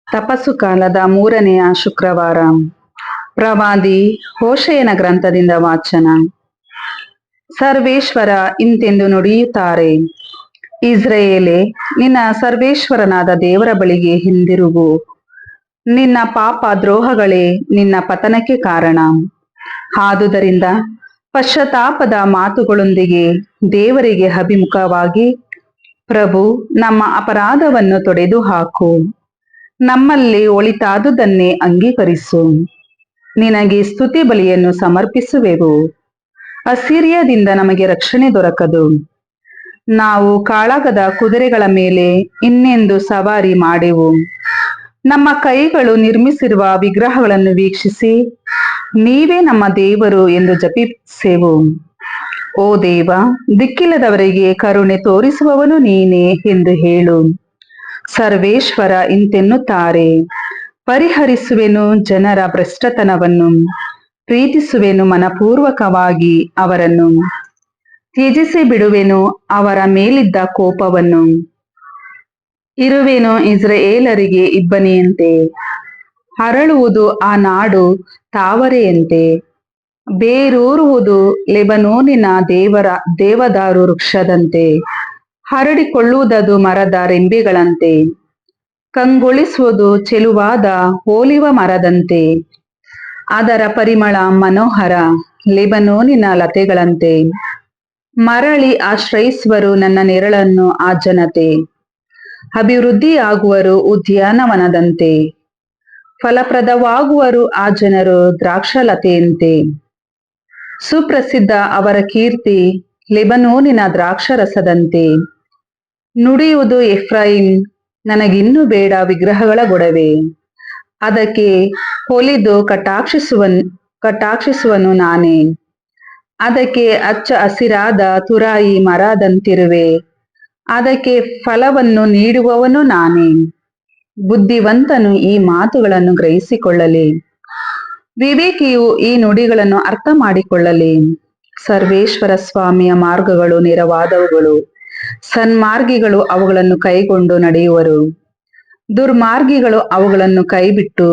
ತಪಸ್ಸು ಕಾಲದ 3ನೆಯ ಶುಕ್ರವಾರ. ಪ್ರವಾದಿ ಹೋಶೇಯನ ಗ್ರಂಥದಿಂದ ವಾಚನ. ಸರ್ವೇಶ್ವರ ಇಂತೆಂದು ನುಡಿಯುತ್ತಾರೆ, ಇಸ್ರಾಯೇಲೇ, ನಿನ್ನ ಸರ್ವೇಶ್ವರನಾದ ದೇವರ ಬಳಿಗೆ ಹಿಂದಿರುಗು. ನಿನ್ನ ಪಾಪ ದ್ರೋಹಗಳೇ ನಿನ್ನ ಪತನಕ್ಕೆ ಕಾರಣ. ಆದುದರಿಂದ ಪಶ್ಚಾತ್ತಾಪದ ಮಾತುಗಳೊಂದಿಗೆ ದೇವರಿಗೆ ಅಭಿಮುಖವಾಗಿ, ಪ್ರಭು, ನಮ್ಮ ಅಪರಾಧವನ್ನು ತೊಡೆದು ಹಾಕು, ನಮ್ಮಲ್ಲಿ ಒಳಿತಾದುದನ್ನೇ ಅಂಗೀಕರಿಸು. ನಿನಗೆ ಸ್ತುತಿ ಬಲಿಯನ್ನು ಸಮರ್ಪಿಸುವೆವು. ಅಸಿರಿಯದಿಂದ ನಮಗೆ ರಕ್ಷಣೆ ದೊರಕದು. ನಾವು ಕಾಳಗದ ಕುದುರೆಗಳ ಮೇಲೆ ಇನ್ನೆಂದು ಸವಾರಿ ಮಾಡೆವು. ನಮ್ಮ ಕೈಗಳು ನಿರ್ಮಿಸಿರುವ ವಿಗ್ರಹಗಳನ್ನು ವೀಕ್ಷಿಸಿ, ನೀವೇ ನಮ್ಮ ದೇವರು ಎಂದು ಜಪಿಸೆವು. ಓ ದೇವ, ದಿಕ್ಕಿಲ್ಲದವರಿಗೆ ಕರುಣೆ ತೋರಿಸುವವನು ನೀನೇ ಎಂದು ಹೇಳು. ಸರ್ವೇಶ್ವರ ಇಂತೆನ್ನುತ್ತಾರೆ, ಪರಿಹರಿಸುವೆನು ಜನರ ಭ್ರಷ್ಟತನವನ್ನು, ಪ್ರೀತಿಸುವೆನು ಮನಪೂರ್ವಕವಾಗಿ ಅವರನ್ನು, ತ್ಯಜಿಸಿ ಬಿಡುವೆನು ಅವರ ಮೇಲಿದ್ದ ಕೋಪವನ್ನು. ಇರುವೆನು ಇಸ್ರಾಯೇಲರಿಗೆ ಇಬ್ಬನಿಯಂತೆ, ಅರಳುವುದು ಆ ನಾಡು ತಾವರೆಯಂತೆ, ಬೇರೂರುವುದು ಲೆಬನೋನಿನ ದೇವದಾರು ವೃಕ್ಷದಂತೆ, ಹರಡಿಕೊಳ್ಳುವುದದು ಮರದ ರೆಂಬೆಗಳಂತೆ, ಕಂಗೊಳಿಸುವುದು ಚೆಲುವಾದ ಓಲಿವ ಮರದಂತೆ. ಅದರ ಪರಿಮಳ ಮನೋಹರ, ಲೆಬನೋನಿನ ಲತೆಗಳಂತೆ. ಮರಳಿ ಆಶ್ರಯಿಸುವರು ನನ್ನ ನೆರಳನ್ನು ಆ ಜನತೆ, ಅಭಿವೃದ್ಧಿಯಾಗುವರು ಉದ್ಯಾನವನದಂತೆ, ಫಲಪ್ರದವಾಗುವರು ಆ ಜನರು ದ್ರಾಕ್ಷಲತೆಯಂತೆ. ಸುಪ್ರಸಿದ್ಧ ಅವರ ಕೀರ್ತಿ ಲೆಬನೋನಿನ ದ್ರಾಕ್ಷರಸದಂತೆ. ನುಡಿಯುವುದು ಎಫ್ರಾಯಿಮ್, ನನಗಿನ್ನು ಬೇಡ ವಿಗ್ರಹಗಳ ಗೊಡವೆ, ಅದಕ್ಕೆ ಹೊಲಿದು ಕಟಾಕ್ಷಿಸುವನು ನಾನೇ. ಅದಕ್ಕೆ ಹಚ್ಚ ಹಸಿರಾದ ತುರಾಯಿ ಮರದಂತಿರುವೆ, ಅದಕ್ಕೆ ಫಲವನ್ನು ನೀಡುವವನು ನಾನೇ. ಬುದ್ಧಿವಂತನು ಈ ಮಾತುಗಳನ್ನು ಗ್ರಹಿಸಿಕೊಳ್ಳಲಿ, ವಿವೇಕಿಯು ಈ ನುಡಿಗಳನ್ನು ಅರ್ಥ ಮಾಡಿಕೊಳ್ಳಲಿ. ಸರ್ವೇಶ್ವರ ಸ್ವಾಮಿಯ ಮಾರ್ಗಗಳು ನೇರವಾದವುಗಳು, ಸನ್ಮಾರ್ಗಿಗಳು ಅವುಗಳನ್ನು ಕೈಗೊಂಡು ನಡೆಯುವರು. ದುರ್ಮಾರ್ಗಿಗಳು ಅವುಗಳನ್ನು ಕೈಬಿಟ್ಟು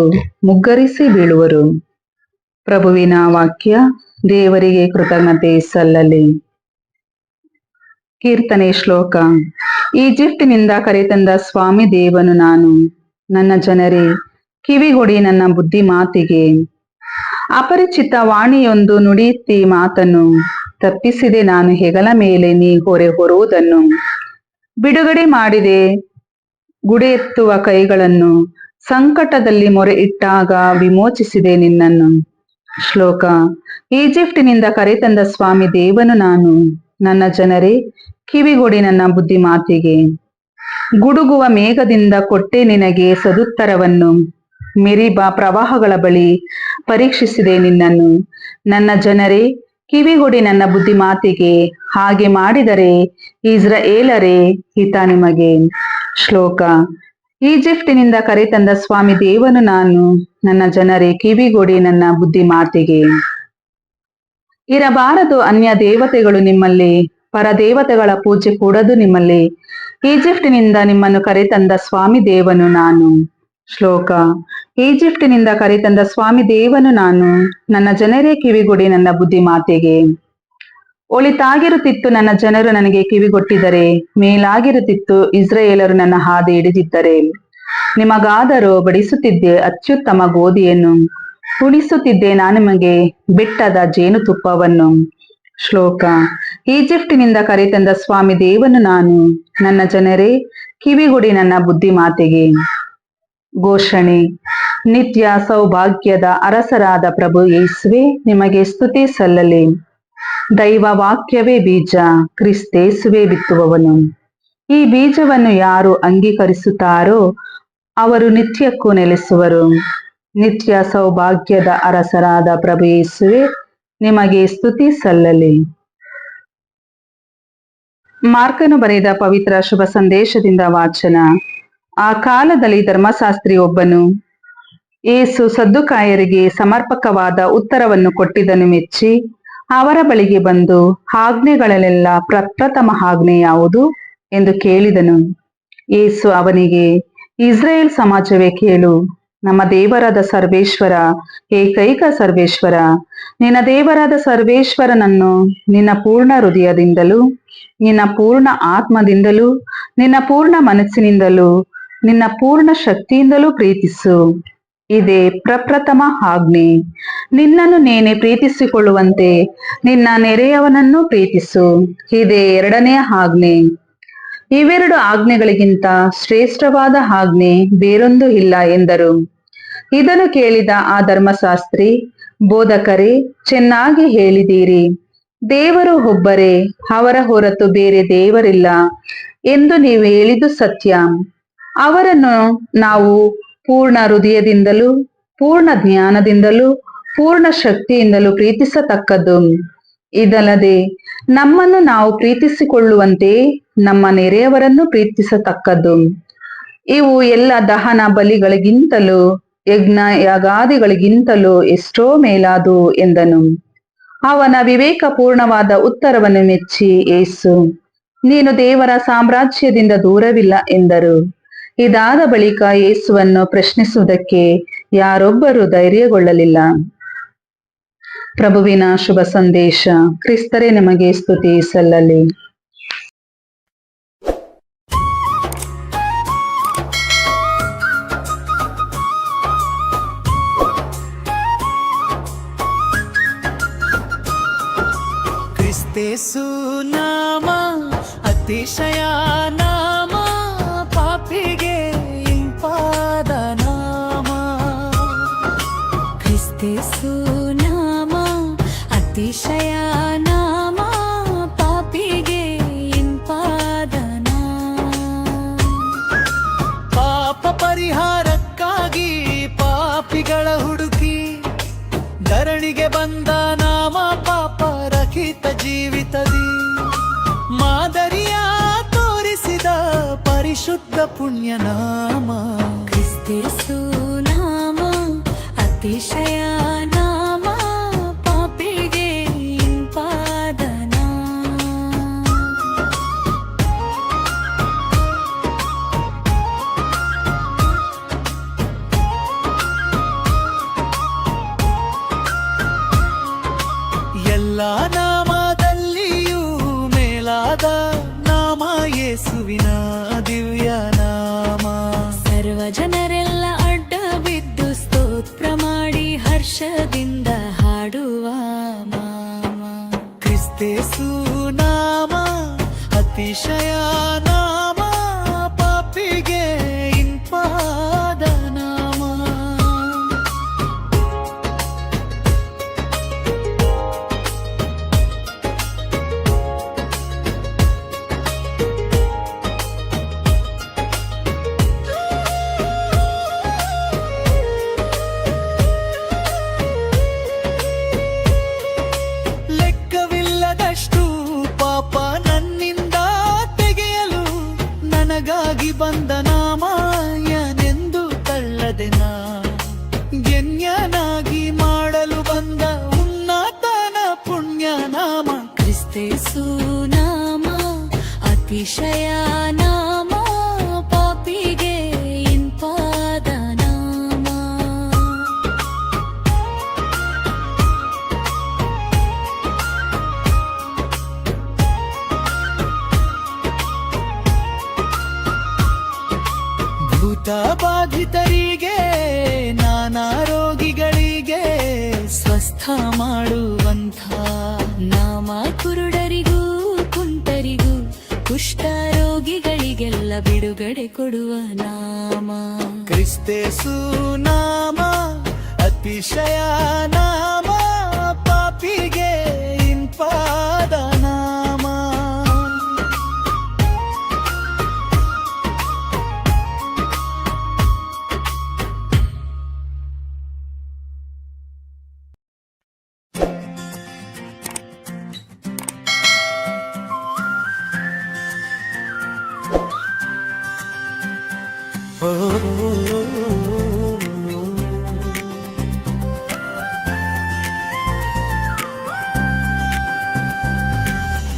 ಮುಗ್ಗರಿಸಿ ಬೀಳುವರು. ಪ್ರಭುವಿನ ವಾಕ್ಯ. ದೇವರಿಗೆ ಕೃತಜ್ಞತೆ ಸಲ್ಲಲಿ. ಕೀರ್ತನೆ ಶ್ಲೋಕ. ಈಜಿಪ್ಟಿನಿಂದ ಕರೆತಂದ ಸ್ವಾಮಿ ದೇವನು ನಾನು. ನನ್ನ ಜನರೇ, ಕಿವಿಗೊಡಿ ನನ್ನ ಬುದ್ಧಿ ಮಾತಿಗೆ. ಅಪರಿಚಿತ ವಾಣಿಯೊಂದು ನುಡಿಯುತ್ತಿ ಮಾತನ್ನು, ತಪ್ಪಿಸಿದೆ ನಾನು ಹೆಗಲ ಮೇಲೆ ನೀ ಹೊರೆ ಹೊರುವುದನ್ನು. ಬಿಡುಗಡೆ ಮಾಡಿದೆ ಗುಡೆಯೆತ್ತುವ ಕೈಗಳನ್ನು, ಸಂಕಟದಲ್ಲಿ ಮೊರೆ ಇಟ್ಟಾಗ ವಿಮೋಚಿಸಿದೆ ನಿನ್ನನ್ನು. ಶ್ಲೋಕ. ಈಜಿಪ್ಟಿನಿಂದ ಕರೆತಂದ ಸ್ವಾಮಿ ದೇವನು ನಾನು. ನನ್ನ ಜನರೇ, ಕಿವಿಗೊಡಿ ನನ್ನ ಬುದ್ಧಿ ಮಾತಿಗೆ. ಗುಡುಗುವ ಮೇಘದಿಂದ ಕೊಟ್ಟೆ ನಿನಗೆ ಸದುತ್ತರವನ್ನು, ಮೆರಿಬಾ ಪ್ರವಾಹಗಳ ಬಳಿ ಪರೀಕ್ಷಿಸಿದೆ ನಿನ್ನನ್ನು. ನನ್ನ ಜನರೇ, ಕಿವಿಗೊಡಿ ನನ್ನ ಬುದ್ಧಿ ಮಾತಿಗೆ. ಹಾಗೆ ಮಾಡಿದರೆ ಇಸ್ರಾಯೇಲರೇ, ಹಿತ ನಿಮಗೆ. ಶ್ಲೋಕ. ಈಜಿಪ್ಟಿನಿಂದ ಕರೆತಂದ ಸ್ವಾಮಿ ದೇವನು ನಾನು. ನನ್ನ ಜನರೇ, ಕಿವಿಗೊಡಿ ನನ್ನ ಬುದ್ಧಿ ಮಾತಿಗೆ. ಇರಬಾರದು ಅನ್ಯ ದೇವತೆಗಳು ನಿಮ್ಮಲ್ಲಿ, ಪರದೇವತೆಗಳ ಪೂಜೆ ಕೂಡದು ನಿಮ್ಮಲ್ಲಿ. ಈಜಿಪ್ಟಿನಿಂದ ನಿಮ್ಮನ್ನು ಕರೆತಂದ ಸ್ವಾಮಿ ದೇವನು ನಾನು. ಶ್ಲೋಕ. ಈಜಿಪ್ಟಿನಿಂದ ಕರೆತಂದ ಸ್ವಾಮಿ ದೇವನು ನಾನು. ನನ್ನ ಜನರೇ, ಕಿವಿಗೊಡಿ ನನ್ನ ಬುದ್ಧಿ ಮಾತಿಗೆ. ಒಳಿತಾಗಿರುತ್ತಿತ್ತು ನನ್ನ ಜನರು ನನಗೆ ಕಿವಿಗೊಟ್ಟಿದ್ದರೆ, ಮೇಲಾಗಿರುತ್ತಿತ್ತು ಇಸ್ರಾಯೇಲರು ನನ್ನ ಹಾದಿ ಹಿಡಿದಿದ್ದರೆ. ನಿಮಗಾದರೂ ಬಡಿಸುತ್ತಿದ್ದೆ ಅತ್ಯುತ್ತಮ ಗೋಧಿಯನ್ನು, ಉಣಿಸುತ್ತಿದ್ದೆ ನಾನು ನಿಮಗೆ ಬೆಟ್ಟದ ಜೇನುತುಪ್ಪವನ್ನು. ಶ್ಲೋಕ. ಈಜಿಪ್ಟಿನಿಂದ ಕರೆತಂದ ಸ್ವಾಮಿ ದೇವನು ನಾನು. ನನ್ನ ಜನರೇ, ಕಿವಿಗೊಡಿ ನನ್ನ ಬುದ್ಧಿ ಮಾತಿಗೆ. ಘೋಷಣೆ. ನಿತ್ಯ ಸೌಭಾಗ್ಯದ ಅರಸರಾದ ಪ್ರಭು ಯೇಸುವೆ, ನಿಮಗೆ ಸ್ತುತಿ ಸಲ್ಲಲಿ. ದೈವ ವಾಕ್ಯವೇ ಬೀಜ, ಕ್ರಿಸ್ತೇಸುವೆ ಬಿತ್ತುವವನು. ಈ ಬೀಜವನ್ನು ಯಾರು ಅಂಗೀಕರಿಸುತ್ತಾರೋ ಅವರು ನಿತ್ಯಕ್ಕೂ ನೆಲೆಸುವರು. ನಿತ್ಯ ಸೌಭಾಗ್ಯದ ಅರಸರಾದ ಪ್ರಭು ಯೇಸುವೆ, ನಿಮಗೆ ಸ್ತುತಿ ಸಲ್ಲಲಿ. ಮಾರ್ಕನು ಬರೆದ ಪವಿತ್ರ ಶುಭ ಸಂದೇಶದಿಂದ ವಾಚನ. ಆ ಕಾಲದಲ್ಲಿ ಧರ್ಮಶಾಸ್ತ್ರಿ ಒಬ್ಬನು ಯೇಸು ಸದ್ದುಕಾಯರಿಗೆ ಸಮರ್ಪಕವಾದ ಉತ್ತರವನ್ನು ಕೊಟ್ಟಿದ್ದನ್ನು ಮೆಚ್ಚಿ ಅವರ ಬಳಿಗೆ ಬಂದು, ಆಜ್ಞೆಗಳಲ್ಲೆಲ್ಲ ಪ್ರಪ್ರಥಮ ಆಜ್ಞೆ ಯಾವುದು ಎಂದು ಕೇಳಿದನು. ಯೇಸು ಅವನಿಗೆ, ಇಸ್ರೇಲ್ ಸಮಾಜವೇ ಕೇಳು, ನಮ್ಮ ದೇವರಾದ ಸರ್ವೇಶ್ವರ, ಏಕೈಕ ಸರ್ವೇಶ್ವರ, ನಿನ್ನ ದೇವರಾದ ಸರ್ವೇಶ್ವರನನ್ನು ನಿನ್ನ ಪೂರ್ಣ ಹೃದಯದಿಂದಲೂ, ನಿನ್ನ ಪೂರ್ಣ ಆತ್ಮದಿಂದಲೂ, ನಿನ್ನ ಪೂರ್ಣ ಮನಸ್ಸಿನಿಂದಲೂ, ನಿನ್ನ ಪೂರ್ಣ ಶಕ್ತಿಯಿಂದಲೂ ಪ್ರೀತಿಸು. ಇದೇ ಪ್ರಪ್ರಥಮ ಆಜ್ಞೆ. ನಿನ್ನನ್ನು ನೀನೇ ಪ್ರೀತಿಸಿಕೊಳ್ಳುವಂತೆ ನಿನ್ನ ನೆರೆಯವನನ್ನು ಪ್ರೀತಿಸು. ಇದೇ ಎರಡನೆಯ ಆಜ್ಞೆ. ಇವೆರಡು ಆಜ್ಞೆಗಳಿಗಿಂತ ಶ್ರೇಷ್ಠವಾದ ಆಜ್ಞೆ ಬೇರೊಂದು ಇಲ್ಲ ಎಂದರು. ಇದನ್ನು ಕೇಳಿದ ಆ ಧರ್ಮಶಾಸ್ತ್ರಿ, ಬೋಧಕರೇ, ಚೆನ್ನಾಗಿ ಹೇಳಿದ್ದೀರಿ. ದೇವರು ಒಬ್ಬರೇ, ಅವರ ಹೊರತು ಬೇರೆ ದೇವರಿಲ್ಲ ಎಂದು ನೀವು ಹೇಳಿದ್ದು ಸತ್ಯ. ಅವರನ್ನು ನಾವು ಪೂರ್ಣ ಹೃದಯದಿಂದಲೂ, ಪೂರ್ಣ ಜ್ಞಾನದಿಂದಲೂ, ಪೂರ್ಣ ಶಕ್ತಿಯಿಂದಲೂ ಪ್ರೀತಿಸತಕ್ಕದ್ದು. ಇದಲ್ಲದೆ ನಮ್ಮನ್ನು ನಾವು ಪ್ರೀತಿಸಿಕೊಳ್ಳುವಂತೆ ನಮ್ಮ ನೆರೆಯವರನ್ನು ಪ್ರೀತಿಸತಕ್ಕದ್ದು. ಇವು ಎಲ್ಲ ದಹನ ಬಲಿಗಳಿಗಿಂತಲೂ ಯಜ್ಞ ಯಾಗಾದಿಗಳಿಗಿಂತಲೂ ಎಷ್ಟೋ ಮೇಲಾದು ಎಂದನು. ಅವನ ವಿವೇಕಪೂರ್ಣವಾದ ಉತ್ತರವನ್ನು ಮೆಚ್ಚಿ ಯೇಸು, ನೀನು ದೇವರ ಸಾಮ್ರಾಜ್ಯದಿಂದ ದೂರವಿಲ್ಲ ಎಂದರು. ಇದಾದ ಬಳಿಕ ಯೇಸುವನ್ನು ಪ್ರಶ್ನಿಸುವುದಕ್ಕೆ ಯಾರೊಬ್ಬರೂ ಧೈರ್ಯಗೊಳ್ಳಲಿಲ್ಲ. ಪ್ರಭುವಿನ ಶುಭ ಸಂದೇಶ. ಕ್ರಿಸ್ತರೇ ನಿಮಗೆ ಸ್ತುತಿ ಸಲ್ಲಲಿ. ಕ್ರಿಸ್ತೇಸು ನಾಮ ಅತಿಶಯ ನಾಮ, ಪಾಪಿಗೆ ಇಂಪಾದ ನಾಮ. ಕ್ರಿಸ್ತೇಸು ನಾಮ ಅತಿಶಯ ನಾಮ, ಪಾಪಿಗೆ ಇಂಪಾದ ನಾಮ. ಪಾಪ ಪರಿಹಾರಕ್ಕಾಗಿ ಪಾಪಿಗಳ ಹುಡುಕಿ ಧರಣಿಗೆ ಬಂದ ನಾಮ, ಪಾಪ ರಹಿತ ಜೀವಿತದಿ ಮಾದರಿಯ ತೋರಿಸಿದ ಪರಿಶುದ್ಧ ಪುಣ್ಯ ನಾಮ. ಕ್ರಿಸ್ತೇಸು ನಾಮ ಅತಿಶಯ ನಾಮ, ಪಾಪಿಗೆ ಇಂಪಾದ ನಾಮ. ಎಲ್ಲ ನಾಮದಲ್ಲಿಯೂ ಮೇಲಾದ ನಾಮ ಯೇಸುವಿನ ದಿವ್ಯ ನಾಮ. ಸರ್ವ ಜನರೆಲ್ಲ ಅಡ್ಡ ಬಿದ್ದು ಸ್ತೋತ್ರ ಮಾಡಿ ಹರ್ಷದಿಂದ ಹಾಡುವ ನಾಮ. ಕ್ರಿಸ್ತೇಸು ನಾಮ ಅತಿಶಯ ನಾಮ, ಪಾಪಿಗೆ ಇಂಪಾದ ನಾಮ. ಲೆಕ್ಕವಿಲ್ಲದಷ್ಟು ಪಾಪ ನನ್ನಿಂದ ತೆಗೆಯಲು ನನಗಾಗಿ ಬಂದ ನಾಮ, ಯನೆಂದು ತಳ್ಳದೆ ನಾ ಗೆನ್ಯನಾಗಿ ಮಾಡಲು ಬಂದ ಉನ್ನತನ ಪುಣ್ಯ ನಾಮ. ಕ್ರಿಸ್ತೇಸು ನಾಮ ಅತಿಶಯ ನಾಮ, ಪಾಪಿಗೆ ಇಂಪಾದ ನಾಮ. ಭೂತ ಬಾಧಿತರಿಗೆ, ನಾನಾ ರೋಗಿಗಳಿಗೆ ಸ್ವಸ್ಥ ಮಾಡುವಂಥ ನಾಮ. ಕುರುಡರಿಗೂ ಕುಂಟರಿಗೂ ಕುಷ್ಠ ರೋಗಿಗಳಿಗೆಲ್ಲ ಬಿಡುಗಡೆ ಕೊಡುವ ನಾಮ. ಕ್ರಿಸ್ತೇಸು ನಾಮ ಅತಿಶಯ ನಾಮ, ಪಾಪಿಗೆ ಇಂಪಾದ ನಾಮ.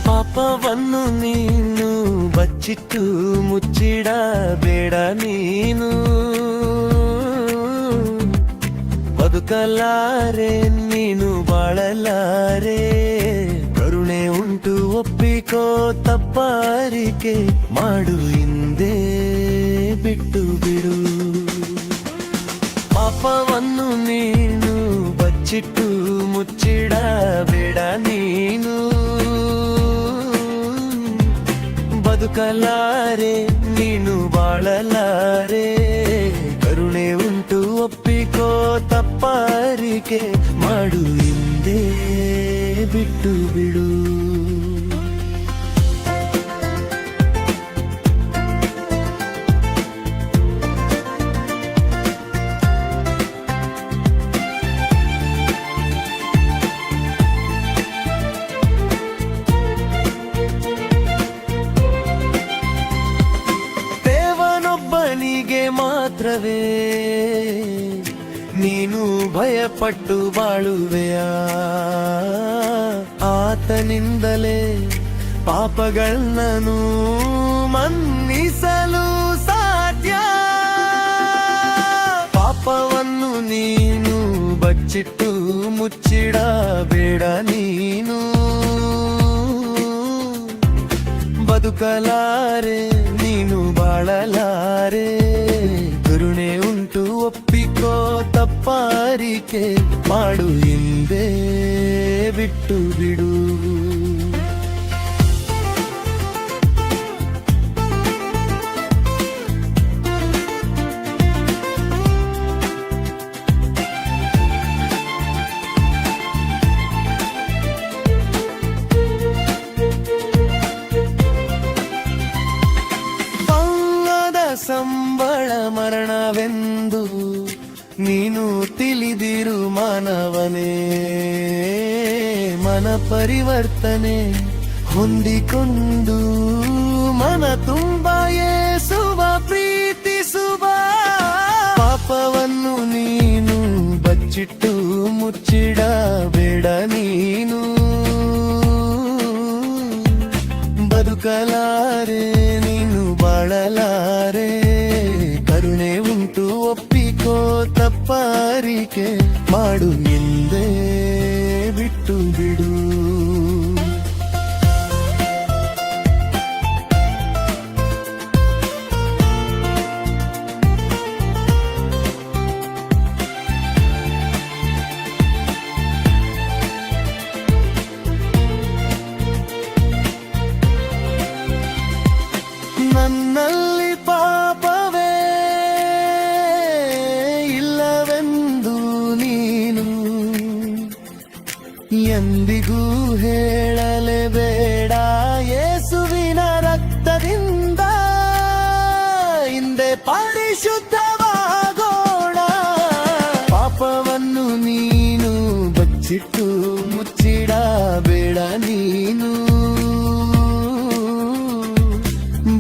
ಪಾಪವನ್ನು ನೀನು ಬಚ್ಚ ಬಚ್ಚಿಟ್ಟು ಮುಚ್ಚಿಡಬೇಡ ನೀನು. ಬದುಕಲಾರೆ ನೀನು ಬಾಳಲಾರೆ, ಕರುಣೆ ಉಂಟು ಒಪ್ಪಿಕೋ ತಪ್ಪಾರಿಕೆ ಮಾಡು ಹಿಂದೆ ಬಿಟ್ಟು ಬಿಡು. ಪಾಪವನ್ನು ನೀನು ಬಚ್ಚಿಟ್ಟು ಮುಚ್ಚಿಡಬೇಡ ನೀನು. ಬದುಕಲಾರೆ ನೀನು ಬಾಳಲಾರೆ, ಕರುಣೆ ಉಂಟು ಒಪ್ಪಿಕೋ ತಪ್ಪಾರಿಕೆ ಮಾಡು ಹಿಂದೆ ಬಿಟ್ಟು ಬಿಡು. ದೇವನೊಬ್ಬನಿಗೆ ಮಾತ್ರವೇ ನೀನು ಭಯಪಟ್ಟು ಬಾಳುವೆಯಾ? ಆತನಿಂದಲೇ ಪಾಪಗಳನ್ನು ಮನ್ನಿಸಲು ಸಾಧ್ಯ. ಪಾಪವನ್ನು ನೀನು ಬಚ್ಚಿಟ್ಟು ಮುಚ್ಚಿಡಬೇಡ ನೀನು. ಬದುಕಲಾರೆ ನೀನು ಬಾಳಲಾರೆ, ಕರುಣೆ ಉಂಟು ಒಪ್ಪಿಕೋ ತಪ್ಪಾರಿಕೆ ಮಾಡು ಹಿಂದೆ ಬಿಟ್ಟು ಬಿಡು. ಸಂಬಳ ಮರಣವೆಂದು ನೀನು ತಿಳಿದಿರು ಮಾನವನೇ. ಮನ ಪರಿವರ್ತನೆ ಹೊಂದಿಕೊಂಡು ಮನ ತುಂಬ ಯೇಸುವ ಪ್ರೀತಿಸುವ. ಪಾಪವನ್ನು ನೀನು ಬಚ್ಚಿಟ್ಟು ಮುಚ್ಚಿಡಬೇಡ ನೀನು. ಬದುಕಲಾರೆ ನೀನು ಬಾಳಲಾರೆ, ಕರುಣೆ ಉಂಟು ಒಪ್ಪಿಕೋ ತಪ್ಪಾರಿಕೆ ಮಾಡು ಹಿಂದೆ ಬಿಟ್ಟು ಬಿಡು. ನನ್ನಲ್ಲಿ ಪಾಪವೇ ಇಲ್ಲವೆಂದು ನೀನು ಎಂದಿಗೂ ಹೇಳಲೇಬೇಡ. ಯೇಸುವಿನ ರಕ್ತದಿಂದ ಹಿಂದೆ ಪರಿಶುದ್ಧವಾಗೋಣ. ಪಾಪವನ್ನು ನೀನು ಬಚ್ಚಿಟ್ಟು ಮುಚ್ಚಿಡಬೇಡ ನೀನು.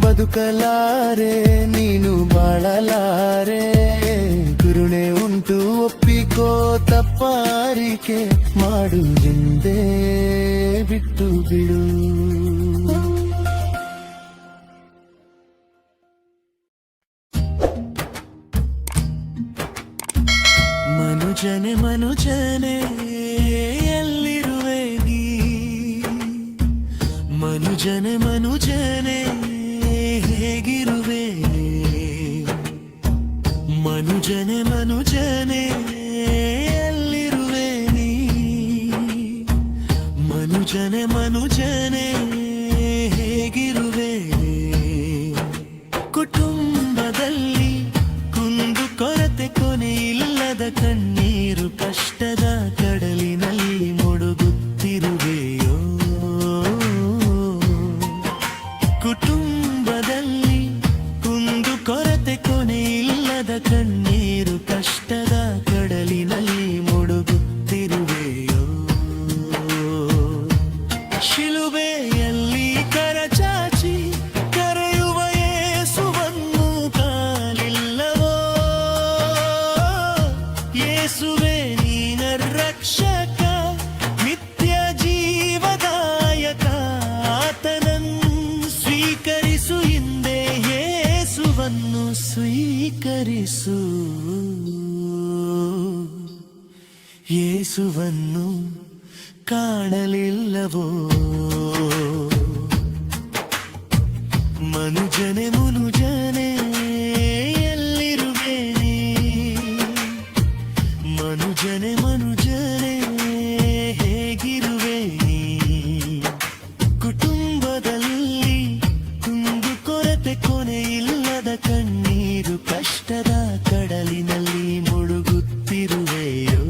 ಬದುಕಲಾರೆ ನೀನು ಬಾಳಲಾರೆ, ಕರುಣೆ ಉಂಟು ಒಪ್ಪಿಕೋ ತಪ್ಪಾರಿಕೆ ಮಾಡು ಹಿಂದೆ ಬಿಟ್ಟು ಬಿಡು. ಮನುಜನೆ ಮನುಜನೆ ಎಲ್ಲಿರುವೆ ನೀ? ಮನುಜನೆ ಮನುಜನೆ ಹೇಗಿರುವೆ? ಮನುಜನೆ ಮನುಜನೆ ಎಲ್ಲಿರುವೆ ನೀ? ಮನುಜನೆ ಮನುಜನೆ ಹೇಗಿರುವೆ? ಕುಟುಂಬದಲ್ಲಿ ಕುಂದು ಕೊರತೆ ಕೊನೆಯಿಲ್ಲದ ಕಣ್ಣೀರು ಕಷ್ಟದ ಕಡಲಿನಲ್ಲಿ ಮುಳುಗುತ್ತಿರುವೆಯೋ? ಕುಟುಂಬದಲ್ಲಿ ಕುಂದು ಕೊರತೆ ಕೊನೆಯಿಲ್ಲದ ಕಣ್ಣೀರು ಕಷ್ಟದ ಕಡಲಿನಲ್ಲಿ ಮುಳುಗುತ್ತಿರುವೆಯೋ? ಶಿಲುಬೆಯಲ್ಲಿ ಕರಚಾಚಿ ಕರೆಯುವ ಯೇಸುವನ್ನು ಕಾಲಿಲ್ಲವೋ? ಯೇಸುವೆ ನೀನ ರಕ್ಷಕ ನಿತ್ಯ ಜೀವದಾಯಕ, ಆತನನ್ನು ಸ್ವೀಕರಿಸು. ಸ್ವೀಕರಿಸು ಯೇಸುವನ್ನು ಕಾಣಲಿಲ್ಲವೋ ಮನುಜನೆ ಮನುಜನೆ ಎಲ್ಲಿರುವೆ ನೀ ಮನುಜನೆ ಮನುಜನೆ ಹೇಗಿರುವೆ ನೀ ಕುಟುಂಬದಲ್ಲಿ ಕುಂದು ಕೊರತೆ ಕೊನೆಯಿಲ್ಲದ ಕಣ್ಣೀರು ಕಷ್ಟದ ಕಡಲಿನಲ್ಲಿ ಮುಳುಗುತ್ತಿರುವೆಯೋ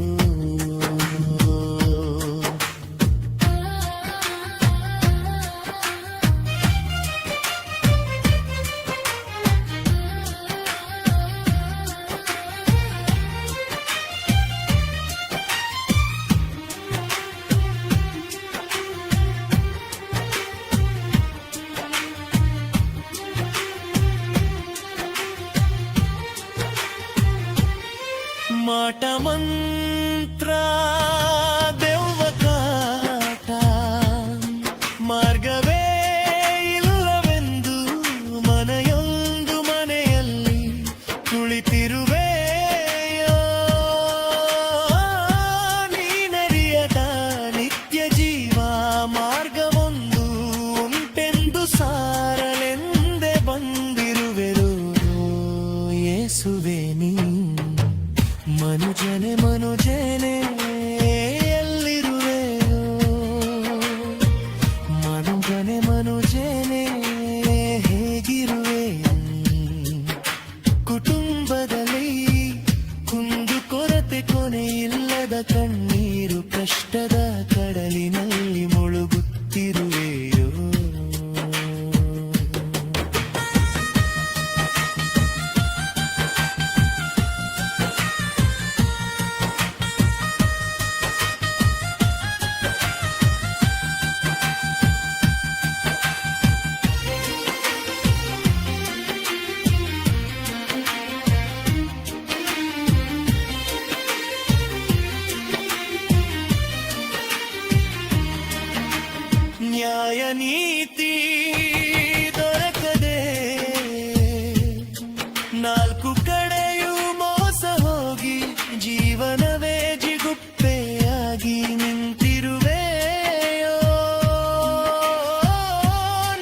ಮಾಟ ಮಂತ್ರ ದೆವ್ವ ಕಾಟ ಮಾರ್ಗವೇ ಇಲ್ಲವೆಂದು ಮನೆಯೊಂದು ಮನೆಯಲ್ಲಿ ಕುಳಿತಿರುವೆಯೋ ನೀನರಿಯದ ನಿತ್ಯ ಜೀವ ಮಾರ್ಗವೊಂದು ಉಂಟೆಂದು ಸಾರಲೆಂದೇ ಬಂದಿರುವೆರು ಯೇಸುವೆ ನೀ ಮನುಜನೆ ಮನುಜನೆ ಎಲ್ಲಿರುವೆಯೋ ಮನುಜನೆ ಮನುಜನೆ ಹೇಗಿರುವೆ ಕುಟುಂಬದಲ್ಲಿ ಕುಂದು ಕೊರತೆ ಕೊನೆಯಿಲ್ಲದ ಕಣ್ಣೀರು ಕಷ್ಟದ ಕಡಲಿನಲ್ಲಿ ಮುಳುಗುತ್ತಿರುವೆಯೋ ನ್ಯಾಯ ನೀತಿ ದೊರಕದೆ ನಾಲ್ಕು ಕಡೆಯೂ ಮೋಸ ಹೋಗಿ ಜೀವನವೇ ಜಿಗುಪ್ಪೆಯಾಗಿ ನಿಂತಿರುವೆಯೋ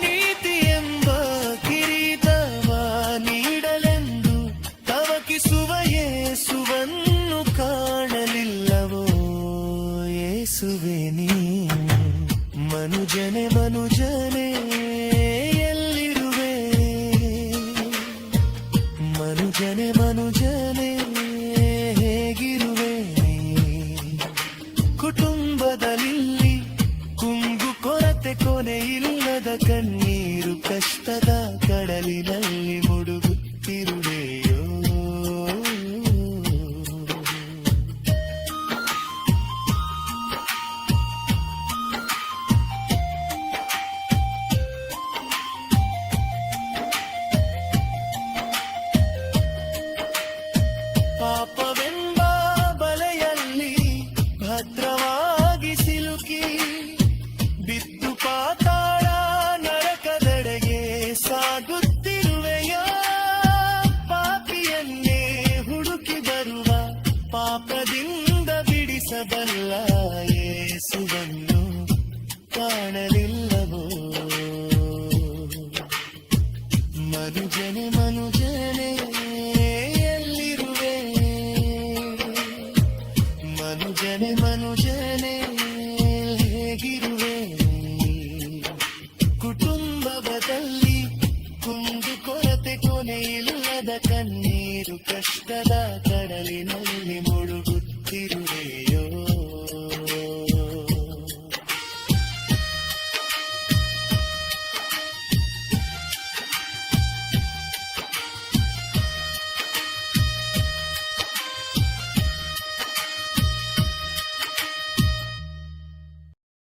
ನೀತಿ ಎಂಬ ಕಿರೀಟವ ನೀಡಲೆಂದು ತವಕಿಸುವ ಯೇಸುವನ್ನು ಕಾಣಲಿಲ್ಲವೋ ಯೇಸುವೆ ನೀ ಮನುಜನೆ ಮನುಜನೆ ಎಲ್ಲಿರುವೆ ಮನುಜನೆ ಮನುಜನೆ ಹೇಗಿರುವೆ ಕುಟುಂಬದಲ್ಲಿ ಕುಂದು ಕೊರತೆ ಕೊನೆಯಿಲ್ಲದ ಕಣ್ಣೀರು ಕಷ್ಟದ ಕಡಲಿನಲ್ಲಿ ಮುಳುಗುತ್ತಿರುವೆಯೋ ಪಾಪವೆಂಬ ಬಲೆಯಲ್ಲಿ ಭದ್ರವಾಗಿ ಸಿಲುಕಿ ಬಿದ್ದು ಪಾತಾಳ ನರಕದೆಡೆಗೆ ಸಾಗುತ್ತಿರುವೆಯೋ ಪಾಪಿಯನ್ನೇ ಹುಡುಕಿ ಬರುವ ಪಾಪದಿಂದ ಬಿಡಿಸಬಲ್ಲ ಯೇಸುವನ್ನು ಕಾಣಲಿಲ್ಲವೋ ಮನುಜನೆ ಮನುಜನೆ ಮನುಜನೆ ಮನುಜನೆ ಹೇಗಿರುವೆ ಕುಟುಂಬದಲ್ಲಿ ಕುಂದು ಕೊರತೆ ಕೊನೆಯಿಲ್ಲದ ಕಣ್ಣೀರು ಕಷ್ಟದ